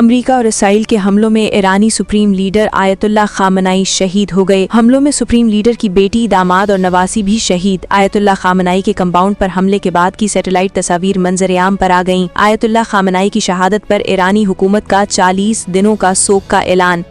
امریکہ اور اسرائیل کے حملوں میں ایرانی سپریم لیڈر آیت اللہ خامنائی شہید ہو گئے۔ حملوں میں سپریم لیڈر کی بیٹی، داماد اور نواسی بھی شہید۔ آیت اللہ خامنائی کے کمپاؤنڈ پر حملے کے بعد کی سیٹلائٹ تصاویر منظر عام پر آ گئیں۔ آیت اللہ خامنائی کی شہادت پر ایرانی حکومت کا 40 دنوں کا سوگ کا اعلان۔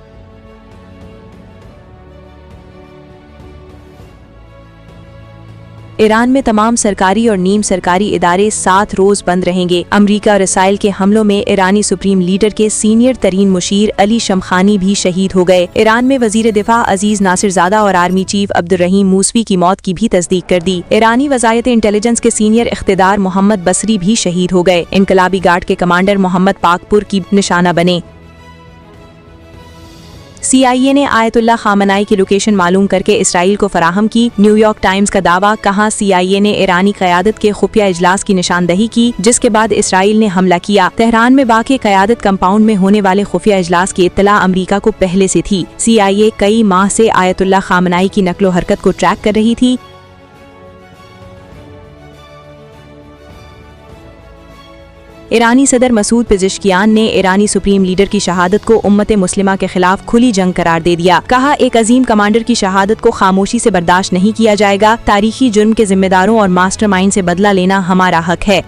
ایران میں تمام سرکاری اور نیم سرکاری ادارے 7 روز بند رہیں گے۔ امریکہ اور اسرائیل کے حملوں میں ایرانی سپریم لیڈر کے سینئر ترین مشیر علی شمخانی بھی شہید ہو گئے۔ ایران میں وزیر دفاع عزیز ناصر زادہ اور آرمی چیف عبدالرحیم موسوی کی موت کی بھی تصدیق کر دی۔ ایرانی وزارت انٹیلیجنس کے سینئر اقتدار محمد بصری بھی شہید ہو گئے۔ انقلابی گارڈ کے کمانڈر محمد پاکپور کی نشانہ بنے۔ CIA نے آیت اللہ خامنائی کی لوکیشن معلوم کر کے اسرائیل کو فراہم کی۔ نیو یارک ٹائمز کا دعویٰ، کہا CIA نے ایرانی قیادت کے خفیہ اجلاس کی نشاندہی کی جس کے بعد اسرائیل نے حملہ کیا۔ تہران میں واقع قیادت کمپاؤنڈ میں ہونے والے خفیہ اجلاس کی اطلاع امریکہ کو پہلے سے تھی۔ CIA کئی ماہ سے آیت اللہ خامنائی کی نقل و حرکت کو ٹریک کر رہی تھی۔ ایرانی صدر مسعود پزشکیان نے ایرانی سپریم لیڈر کی شہادت کو امت مسلمہ کے خلاف کھلی جنگ قرار دے دیا۔ کہا، ایک عظیم کمانڈر کی شہادت کو خاموشی سے برداشت نہیں کیا جائے گا۔ تاریخی جرم کے ذمہ داروں اور ماسٹر مائنڈ سے بدلہ لینا ہمارا حق ہے۔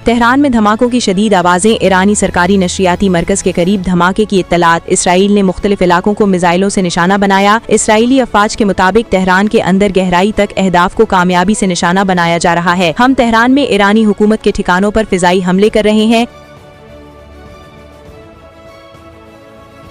تہران میں دھماکوں کی شدید آوازیں، ایرانی سرکاری نشریاتی مرکز کے قریب دھماکے کی اطلاعات۔ اسرائیل نے مختلف علاقوں کو میزائلوں سے نشانہ بنایا۔ اسرائیلی افواج کے مطابق تہران کے اندر گہرائی تک اہداف کو کامیابی سے نشانہ بنایا جا رہا ہے۔ ہم تہران میں ایرانی حکومت کے ٹھکانوں پر فضائی حملے کر رہے ہیں۔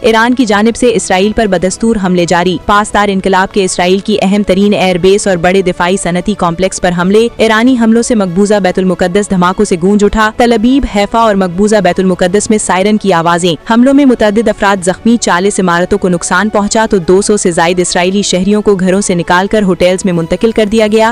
ایران کی جانب سے اسرائیل پر بدستور حملے جاری۔ پاسدار انقلاب کے اسرائیل کی اہم ترین ایئر بیس اور بڑے دفاعی صنعتی کمپلیکس پر حملے۔ ایرانی حملوں سے مقبوضہ بیت المقدس دھماکوں سے گونج اٹھا۔ تل ابیب، حیفا اور مقبوضہ بیت المقدس میں سائرن کی آوازیں۔ حملوں میں متعدد افراد زخمی، 40 عمارتوں کو نقصان پہنچا تو 200 سے زائد اسرائیلی شہریوں کو گھروں سے نکال کر ہوٹلز میں منتقل کر دیا گیا۔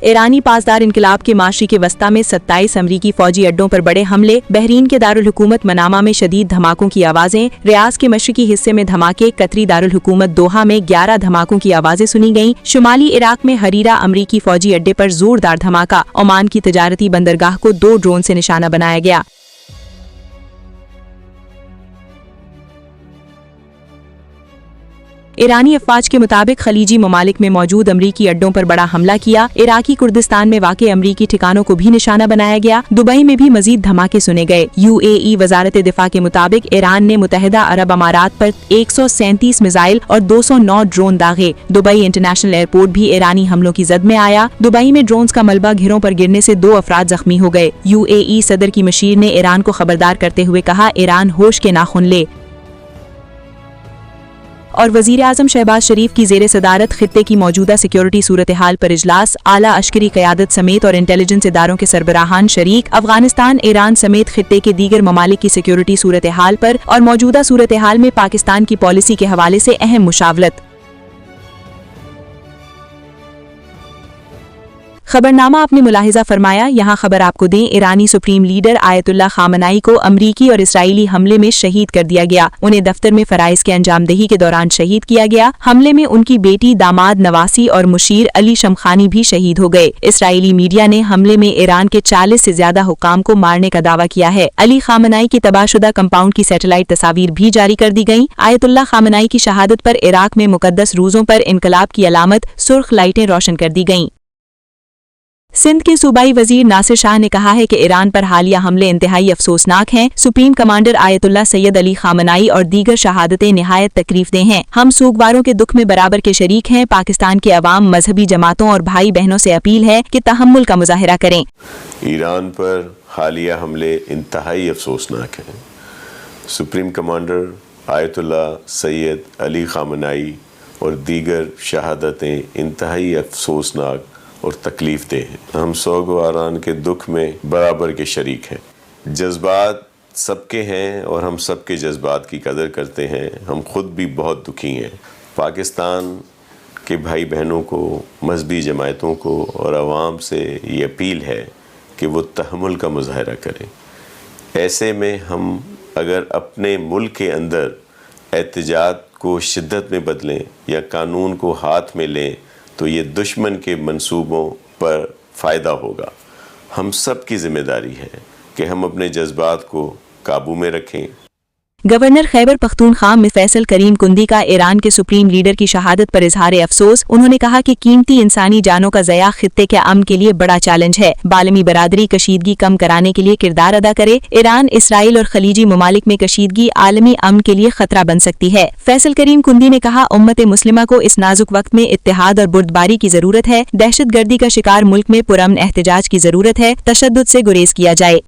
ایرانی پاسدار انقلاب کے معاشرے کے وسطی میں 27 امریکی فوجی اڈوں پر بڑے حملے۔ بحرین کے دارالحکومت منامہ میں شدید دھماکوں کی آوازیں۔ ریاض کے مشرقی حصے میں دھماکے۔ قطری دارالحکومت دوحہ میں 11 دھماکوں کی آوازیں سنی گئیں۔ شمالی عراق میں حریرہ امریکی فوجی اڈے پر زوردار دھماکہ۔ عمان کی تجارتی بندرگاہ کو 2 ڈرون سے نشانہ بنایا گیا۔ ایرانی افواج کے مطابق خلیجی ممالک میں موجود امریکی اڈوں پر بڑا حملہ کیا۔ عراقی کردستان میں واقع امریکی ٹھکانوں کو بھی نشانہ بنایا گیا۔ دبئی میں بھی مزید دھماکے سنے گئے۔ UAE وزارت دفاع کے مطابق ایران نے متحدہ عرب امارات پر 137 میزائل اور 209 ڈرون داغے۔ دبئی انٹرنیشنل ایئرپورٹ بھی ایرانی حملوں کی زد میں آیا۔ دبئی میں ڈرونز کا ملبہ گھروں پر گرنے سے 2 افراد زخمی ہو گئے۔ UAE صدر کی مشیر نے ایران کو خبردار کرتے ہوئے کہا، ایران ہوش کے ناخن لے۔ اور وزیر اعظم شہباز شریف کی زیر صدارت خطے کی موجودہ سیکیورٹی صورتحال پر اجلاس۔ اعلیٰ عسکری قیادت سمیت اور انٹیلیجنس اداروں کے سربراہان شریک۔ افغانستان، ایران سمیت خطے کے دیگر ممالک کی سیکیورٹی صورتحال پر اور موجودہ صورتحال میں پاکستان کی پالیسی کے حوالے سے اہم مشاورت۔ خبرنامہ اپنے ملاحظہ فرمایا، یہاں خبر آپ کو دیں، ایرانی سپریم لیڈر آیت اللہ خامنائی کو امریکی اور اسرائیلی حملے میں شہید کر دیا گیا۔ انہیں دفتر میں فرائض کے انجام دہی کے دوران شہید کیا گیا۔ حملے میں ان کی بیٹی، داماد، نواسی اور مشیر علی شمخانی بھی شہید ہو گئے۔ اسرائیلی میڈیا نے حملے میں ایران کے 40 سے زیادہ حکام کو مارنے کا دعویٰ کیا ہے۔ علی خامنائی کی تباہ شدہ کمپاؤنڈ کی سیٹلائٹ تصاویر بھی جاری کر دی گئیں۔ آیت اللہ خامنائی کی شہادت پر عراق میں مقدس روزوں پر انقلاب کی علامت سرخ لائٹیں روشن کر دی گئیں۔ سندھ کے صوبائی وزیر ناصر شاہ نے کہا ہے کہ ایران پر حالیہ حملے انتہائی افسوسناک ہیں۔ سپریم کمانڈر آیت اللہ سید علی خامنائی اور دیگر شہادتیں نہایت تکلیف دہ ہیں۔ ہم سوگواروں کے دکھ میں برابر کے شریک ہیں۔ پاکستان کے عوام، مذہبی جماعتوں اور بھائی بہنوں سے اپیل ہے کہ تحمل کا مظاہرہ کریں۔ ایران پر حالیہ حملے انتہائی افسوسناک ہیں۔ سپریم کمانڈر آیت اللہ سید علی خامنائی اور دیگر شہادتیں انتہائی افسوسناک اور تکلیف دہ ہیں۔ ہم سوگواران کے دکھ میں برابر کے شریک ہیں۔ جذبات سب کے ہیں اور ہم سب کے جذبات کی قدر کرتے ہیں۔ ہم خود بھی بہت دکھی ہیں۔ پاکستان کے بھائی بہنوں کو، مذہبی جماعتوں کو اور عوام سے یہ اپیل ہے کہ وہ تحمل کا مظاہرہ کریں۔ ایسے میں ہم اگر اپنے ملک کے اندر احتجاج کو شدت میں بدلیں یا قانون کو ہاتھ میں لیں تو یہ دشمن کے منصوبوں پر فائدہ ہوگا۔ ہم سب کی ذمہ داری ہے کہ ہم اپنے جذبات کو قابو میں رکھیں۔ گورنر خیبر پختونخوا میں فیصل کریم کندی کا ایران کے سپریم لیڈر کی شہادت پر اظہار افسوس۔ انہوں نے کہا کہ قیمتی انسانی جانوں کا ضیاع خطے کے امن کے لیے بڑا چیلنج ہے۔ عالمی برادری کشیدگی کم کرانے کے لیے کردار ادا کرے۔ ایران، اسرائیل اور خلیجی ممالک میں کشیدگی عالمی امن کے لیے خطرہ بن سکتی ہے۔ فیصل کریم کندی نے کہا، امت مسلمہ کو اس نازک وقت میں اتحاد اور بردباری کی ضرورت ہے۔ دہشت گردی کا شکار ملک میں پرامن احتجاج کی ضرورت ہے۔ تشدد سے گریز کیا جائے۔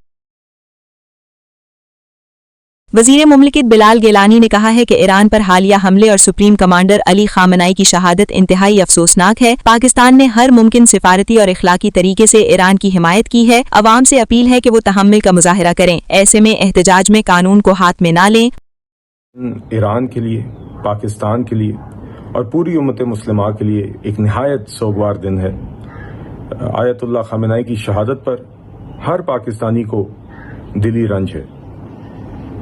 وزیر مملکت بلال گیلانی نے کہا ہے کہ ایران پر حالیہ حملے اور سپریم کمانڈر علی خامنائی کی شہادت انتہائی افسوسناک ہے۔ پاکستان نے ہر ممکن سفارتی اور اخلاقی طریقے سے ایران کی حمایت کی ہے۔ عوام سے اپیل ہے کہ وہ تحمل کا مظاہرہ کریں، ایسے میں احتجاج میں قانون کو ہاتھ میں نہ لیں۔ ایران کے لیے، پاکستان کے لیے اور پوری امت مسلمہ کے لیے ایک نہایت سوگوار دن ہے۔ آیت اللہ خامنائی کی شہادت پر ہر پاکستانی کو دلی رنج ہے۔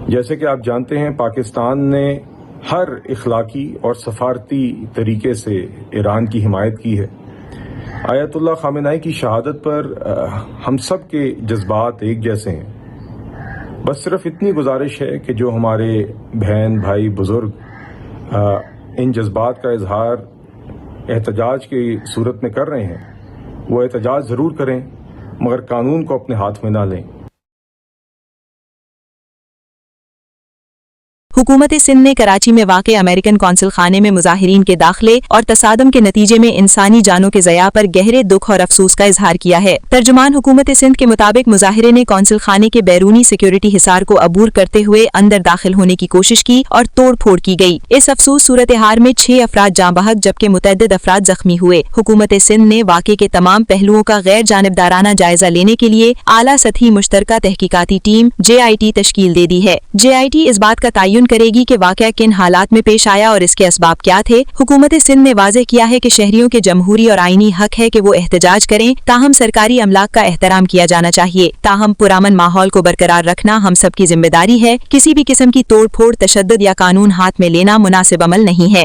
جیسے کہ آپ جانتے ہیں، پاکستان نے ہر اخلاقی اور سفارتی طریقے سے ایران کی حمایت کی ہے۔ آیت اللہ خامنائی کی شہادت پر ہم سب کے جذبات ایک جیسے ہیں۔ بس صرف اتنی گزارش ہے کہ جو ہمارے بہن، بھائی، بزرگ ان جذبات کا اظہار احتجاج کی صورت میں کر رہے ہیں، وہ احتجاج ضرور کریں، مگر قانون کو اپنے ہاتھ میں نہ لیں۔ حکومت سندھ نے کراچی میں واقع امریکن قونصل خانے میں مظاہرین کے داخلے اور تصادم کے نتیجے میں انسانی جانوں کے ضیاع پر گہرے دکھ اور افسوس کا اظہار کیا ہے۔ ترجمان حکومت سندھ کے مطابق مظاہرے نے قونصل خانے کے بیرونی سیکیورٹی حصار کو عبور کرتے ہوئے اندر داخل ہونے کی کوشش کی اور توڑ پھوڑ کی گئی۔ اس افسوس صورتحال میں 6 افراد جاں بحق جبکہ متعدد افراد زخمی ہوئے۔ حکومت سندھ نے واقعے کے تمام پہلوؤں کا غیر جانبدارانہ جائزہ لینے کے لیے اعلیٰ سطحی مشترکہ تحقیقاتی ٹیم JIT تشکیل دے دی ہے۔ JIT اس بات کا تعین کرے گی کہ واقعہ کن حالات میں پیش آیا اور اس کے اسباب کیا تھے۔ حکومت سندھ نے واضح کیا ہے کہ شہریوں کے جمہوری اور آئینی حق ہے کہ وہ احتجاج کریں، تاہم سرکاری املاک کا احترام کیا جانا چاہیے۔ تاہم پرامن ماحول کو برقرار رکھنا ہم سب کی ذمہ داری ہے۔ کسی بھی قسم کی توڑ پھوڑ، تشدد یا قانون ہاتھ میں لینا مناسب عمل نہیں ہے۔